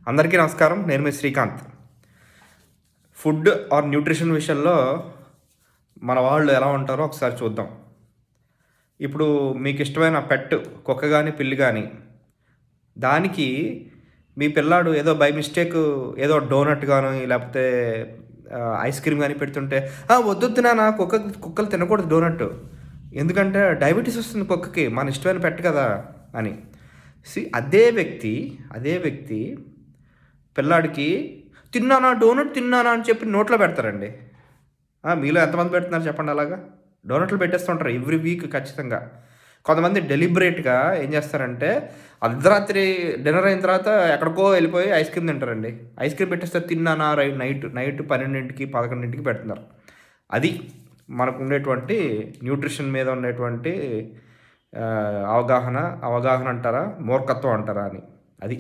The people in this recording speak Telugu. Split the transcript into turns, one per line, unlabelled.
అందరికీ నమస్కారం. నేను మీ శ్రీకాంత్. ఫుడ్ ఆర్ న్యూట్రిషన్ విషయంలో మన వాళ్ళు ఎలా ఉంటారో ఒకసారి చూద్దాం. ఇప్పుడు మీకు ఇష్టమైన పెట్ కుక్క కానీ పిల్లి కానీ దానికి మీ పిల్లాడు ఏదో బై మిస్టేక్ ఏదో డోనట్ కానీ లేకపోతే ఐస్ క్రీమ్ కానీ పెడుతుంటే వద్దొద్దు నాన్న కుక్కలు తినకూడదు డోనట్, ఎందుకంటే డయాబెటీస్ వస్తుంది కుక్కకి, మన ఇష్టమైన పెట్ కదా అని. అదే వ్యక్తి పిల్లాడికి తిన్నానా డోనట్ తిన్నానా అని చెప్పి నోట్లో పెడతారండి. మీలో ఎంతమంది పెడుతున్నారు చెప్పండి? అలాగా డోనట్లు పెట్టేస్తుంటారు ఎవ్రీ వీక్ ఖచ్చితంగా. కొంతమంది డెలిబరేట్గా ఏం చేస్తారంటే అర్ధరాత్రి డిన్నర్ అయిన తర్వాత ఎక్కడికో వెళ్ళిపోయి ఐస్ క్రీమ్ తింటారండి. ఐస్ క్రీమ్ పెట్టేస్తారు తిన్నానా నైట్ 12కి 11కి పెడుతున్నారు. అది మనకు ఉండేటువంటి న్యూట్రిషన్ మీద ఉండేటువంటి అవగాహన అంటారా, మూర్ఖత్వం అంటారా అని. అది